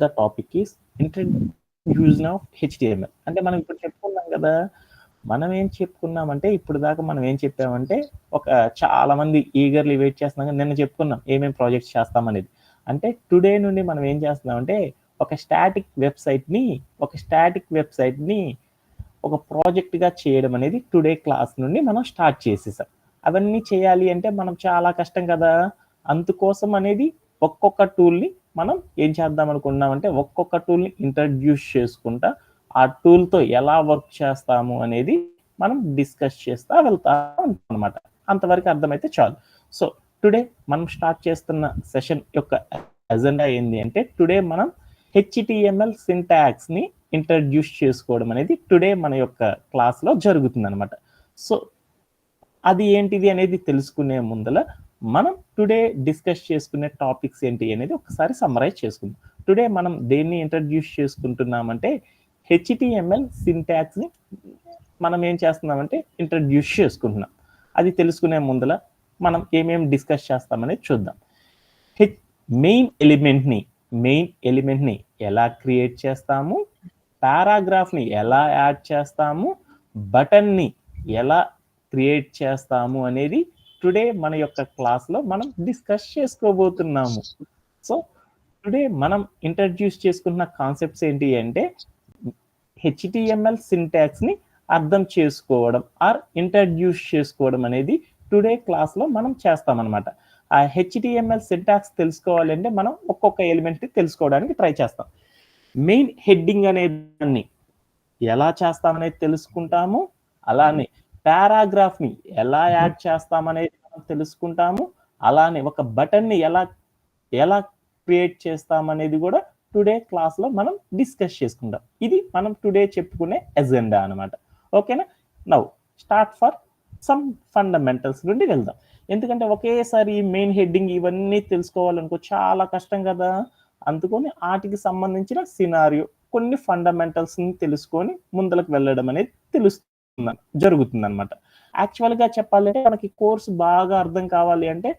The topic is introduction of HTML. అంటే మనం ఇప్పుడు చెప్పుకున్నాం కదా, మనం ఏం చెప్పుకున్నామంటే ఇప్పుడు దాకా మనం ఏం చెప్పామంటే ఒక చాలా మంది ఈగర్లీ వెయిట్ చేస్తున్నాం. నిన్న చెప్పుకున్నాం ఏమేమి ప్రాజెక్ట్స్ చేస్తామనేది. అంటే టుడే నుండి మనం ఏం చేస్తున్నామంటే ఒక స్టాటిక్ వెబ్సైట్ని ఒక ప్రాజెక్ట్గా చేయడం అనేది టుడే క్లాస్ నుండి మనం స్టార్ట్ చేసేసాం. అవన్నీ చేయాలి అంటే మనం చాలా కష్టం కదా, అందుకోసం అనేది ఒక్కొక్క టూల్ని మనం ఏం చేద్దాం అనుకున్నామంటే ఒక్కొక్క టూల్ని ఇంట్రడ్యూస్ చేసుకుంటా ఆ టూల్తో ఎలా వర్క్ చేస్తాము అనేది మనం డిస్కస్ చేస్తా వెళ్తాం అనమాట. అంతవరకు అర్థమైతే చాలు. సో టుడే మనం స్టార్ట్ చేస్తున్న సెషన్ యొక్క అజెండా ఏంటి అంటే టుడే మనం హెచ్టిఎంఎల్ సింటాక్స్ ని ఇంట్రడ్యూస్ చేసుకోవడం అనేది టుడే మన యొక్క క్లాస్లో జరుగుతుంది అనమాట. సో అది ఏంటిది అనేది తెలుసుకునే ముందల మనం టుడే డిస్కస్ చేసుకునే టాపిక్స్ ఏంటి అనేది ఒకసారి సమ్మరైజ్ చేసుకుందాం. టుడే మనం దేన్ని ఇంట్రడ్యూస్ చేసుకుంటున్నామంటే హెచ్టిఎంఎల్ సింటాక్స్ ని మనం ఏం చేస్తున్నామంటే ఇంట్రడ్యూస్ చేసుకుంటున్నాం. అది తెలుసుకునే ముందల మనం ఏమేమి డిస్కస్ చేస్తామనేది చూద్దాం. మెయిన్ ఎలిమెంట్ని ఎలా క్రియేట్ చేస్తాము, పారాగ్రాఫ్ని ఎలా యాడ్ చేస్తాము, బటన్ని ఎలా క్రియేట్ చేస్తాము అనేది టుడే మన యొక్క క్లాస్లో మనం డిస్కస్ చేసుకోబోతున్నాము. సో టుడే మనం ఇంట్రడ్యూస్ చేసుకున్న కాన్సెప్ట్స్ ఏంటి అంటే హెచ్టిఎంఎల్ సింటాక్స్ని అర్థం చేసుకోవడం ఆర్ ఇంట్రడ్యూస్ చేసుకోవడం అనేది టుడే క్లాస్లో మనం చేస్తామన్నమాట. ఆ హెచ్టిఎంఎల్ సింటాక్స్ తెలుసుకోవాలంటే మనం ఒక్కొక్క ఎలిమెంట్ని తెలుసుకోవడానికి ట్రై చేస్తాం. మెయిన్ హెడ్డింగ్ అనేది ఎలా చేస్తామనేది తెలుసుకుంటాము, అలానే పారాగ్రాఫ్ని ఎలా యాడ్ చేస్తామనేది మనం తెలుసుకుంటాము, అలానే ఒక బటన్ని ఎలా క్రియేట్ చేస్తామనేది కూడా టుడే క్లాస్లో మనం డిస్కస్ చేసుకుంటాం. ఇది మనం టుడే చెప్పుకునే ఎజెండా అనమాట. ఓకేనా? Now start for some fundamentals నుండి వెళ్దాం. ఎందుకంటే ఒకేసారి మెయిన్ హెడ్డింగ్ ఇవన్నీ తెలుసుకోవాలనుకో చాలా కష్టం కదా, అందుకని వాటికి సంబంధించిన సినారియో కొన్ని ఫండమెంటల్స్ని తెలుసుకొని ముందలకు వెళ్ళడం అనేది జరుగుతుంది అనమాట. యాక్చువల్గా చెప్పాలంటే మనకి కోర్సు బాగా అర్థం కావాలి అంటే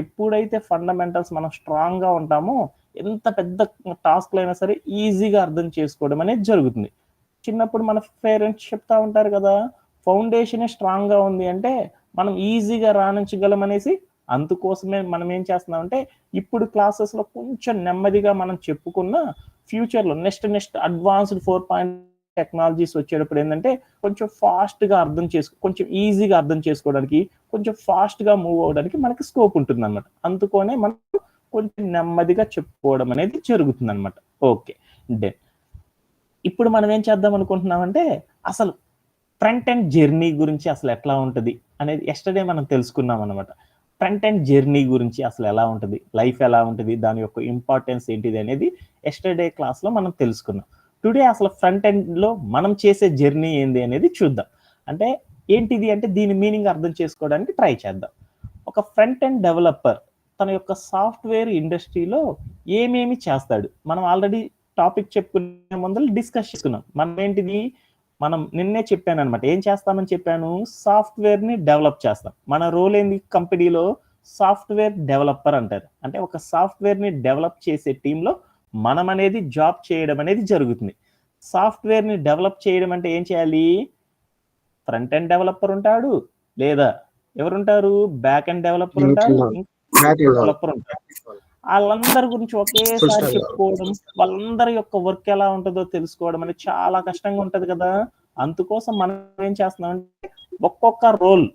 ఎప్పుడైతే ఫండమెంటల్స్ మనం స్ట్రాంగ్గా ఉంటామో ఎంత పెద్ద టాస్క్లు అయినా సరే ఈజీగా అర్థం చేసుకోవడం అనేది జరుగుతుంది. చిన్నప్పుడు మన పేరెంట్స్ చెప్తా ఉంటారు కదా, ఫౌండేషనే స్ట్రాంగ్గా ఉంది అంటే మనం ఈజీగా రాణించగలం అనేసి. అందుకోసమే మనం ఏం చేస్తున్నామంటే ఇప్పుడు క్లాసెస్లో కొంచెం నెమ్మదిగా మనం చెప్పుకున్న ఫ్యూచర్లో నెక్స్ట్ అడ్వాన్స్డ్ 4.0 టెక్నాలజీస్ వచ్చేటప్పుడు ఏంటంటే కొంచెం ఫాస్ట్గా కొంచెం ఈజీగా అర్థం చేసుకోవడానికి, కొంచెం ఫాస్ట్గా మూవ్ అవ్వడానికి మనకి స్కోప్ ఉంటుంది అనమాట. అందుకనే మనం కొంచెం నెమ్మదిగా చెప్పుకోవడం అనేది జరుగుతుంది అనమాట. Okay, then. ఇప్పుడు మనం ఏం చేద్దాం అనుకుంటున్నామంటే అసలు ఫ్రంట్ ఎండ్ జర్నీ గురించి అసలు ఎట్లా ఉంటుంది అనేది ఎస్టర్డే మనం తెలుసుకున్నాం అనమాట. ఫ్రంట్ ఎండ్ జర్నీ గురించి అసలు ఎలా ఉంటుంది, లైఫ్ ఎలా ఉంటుంది, దాని యొక్క ఇంపార్టెన్స్ ఏంటిది అనేది ఎస్టర్డే క్లాస్లో మనం తెలుసుకున్నాం. టుడే అసలు ఫ్రంట్ ఎండ్లో మనం చేసే జర్నీ ఏంది అనేది చూద్దాం. అంటే ఏంటిది అంటే దీని మీనింగ్ అర్థం చేసుకోవడానికి ట్రై చేద్దాం. ఒక ఫ్రంట్ ఎండ్ డెవలపర్ తన యొక్క సాఫ్ట్వేర్ ఇండస్ట్రీలో ఏమేమి చేస్తాడు, మనం ఆల్రెడీ టాపిక్ చెప్పుకునే ముందు డిస్కస్ చేసుకున్నాం. మనం నిన్నే చెప్పాను అనమాట. ఏం చేస్తామని చెప్పాను? సాఫ్ట్వేర్ని డెవలప్ చేస్తాం. మన రోల్ ఏంది కంపెనీలో? సాఫ్ట్వేర్ డెవలపర్ అంటారు. అంటే ఒక సాఫ్ట్వేర్ని డెవలప్ చేసే టీంలో మనం అనేది జాబ్ చేయడం అనేది జరుగుతుంది. సాఫ్ట్వేర్ని డెవలప్ చేయడం అంటే ఏం చేయాలి? ఫ్రంట్ ఎండ్ డెవలపర్ ఉంటాడు, లేదా ఎవరుంటారు? బ్యాక్ ఎండ్ డెవలపర్ ఉంటాడు, డెవలపర్ ఉంటాడు. వాళ్ళందరి గురించి ఒకేసారి చెప్పుకోవడం, వాళ్ళందరి యొక్క వర్క్ ఎలా ఉంటుందో తెలుసుకోవడం అనేది చాలా కష్టంగా ఉంటది కదా. అందుకోసం మనం ఏం చేస్తున్నామంటే ఒక్కొక్క రోల్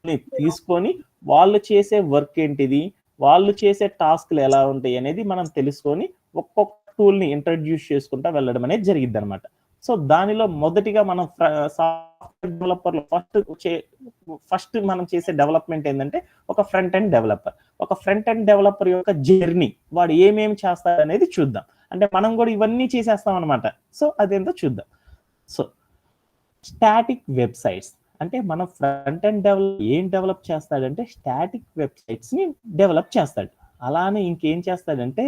ని తీసుకొని వాళ్ళు చేసే వర్క్ ఏంటిది, వాళ్ళు చేసే టాస్క్లు ఎలా ఉంటాయి అనేది మనం తెలుసుకొని ఒక్కొక్క టూల్ ని ఇంట్రడ్యూస్ చేసుకుంటా వెళ్ళడం అనేది జరిగింది అనమాట. సో దానిలో మొదటిగా మనం సాఫ్ట్వేర్ డెవలపర్లో ఫస్ట్ మనం చేసే డెవలప్మెంట్ ఏంటంటే ఒక ఫ్రంట్ ఎండ్ డెవలపర్. ఒక ఫ్రంట్ ఎండ్ డెవలపర్ యొక్క జర్నీ, వాడు ఏమేమి చేస్తాడు అనేది చూద్దాం. అంటే మనం కూడా ఇవన్నీ చేసేస్తాం అనమాట. సో అదేంటో చూద్దాం. సో స్టాటిక్ వెబ్సైట్స్ అంటే మన ఫ్రంట్ ఎండ్ ఏం డెవలప్ చేస్తాడంటే స్టాటిక్ వెబ్సైట్స్ ని డెవలప్ చేస్తాడు. అలానే ఇంకేం చేస్తాడంటే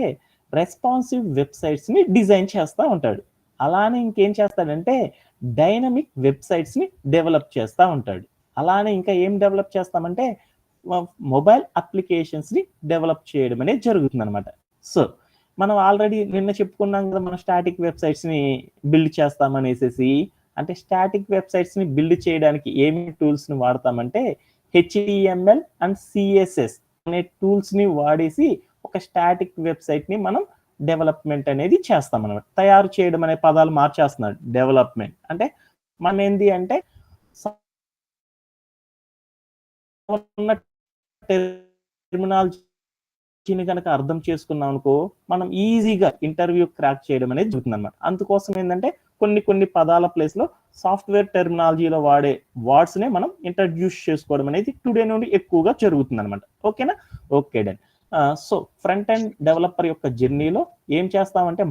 రెస్పాన్సివ్ వెబ్సైట్స్ ని డిజైన్ చేస్తూ ఉంటాడు. అలానే ఇంకేం చేస్తాడంటే డైనమిక్ వెబ్సైట్స్ ని డెవలప్ చేస్తూ ఉంటాడు. అలానే ఇంకా ఏం డెవలప్ చేస్తామంటే మొబైల్ అప్లికేషన్స్ ని డెవలప్ చేయడం అనేది జరుగుతుంది అనమాట. సో మనం ఆల్రెడీ నిన్న చెప్పుకున్నాం కదా, మనం స్టాటిక్ వెబ్సైట్స్ ని బిల్డ్ చేస్తామనేసి. అంటే స్టాటిక్ వెబ్సైట్స్ ని బిల్డ్ చేయడానికి ఏమి టూల్స్ ని వాడతామంటే HTML అండ్ CSS అనే టూల్స్ ని వాడేసి ఒక స్టాటిక్ వెబ్సైట్ ని మనం డెవలప్మెంట్ అనేది చేస్తాం అనమాట. తయారు చేయడం అనే పదాలు మార్చేస్తున్నాడు. డెవలప్మెంట్ అంటే మనం ఏంది అంటే టెర్మినాలజీని కనుక అర్థం చేసుకున్నాం అనుకో, మనం ఈజీగా ఇంటర్వ్యూ క్రాక్ చేయడం అనేది జరుగుతుంది అనమాట. అందుకోసం ఏంటంటే కొన్ని పదాల ప్లేస్ లో సాఫ్ట్వేర్ టెర్మినాలజీలో వాడే వర్డ్స్ నే మనం ఇంట్రడ్యూస్ చేసుకోవడం అనేది టుడే నుండి ఎక్కువగా జరుగుతుంది అనమాట. ఓకేనా? Okay done. So front end developer యొక్క జర్నీలో ఏం చేస్తామంటే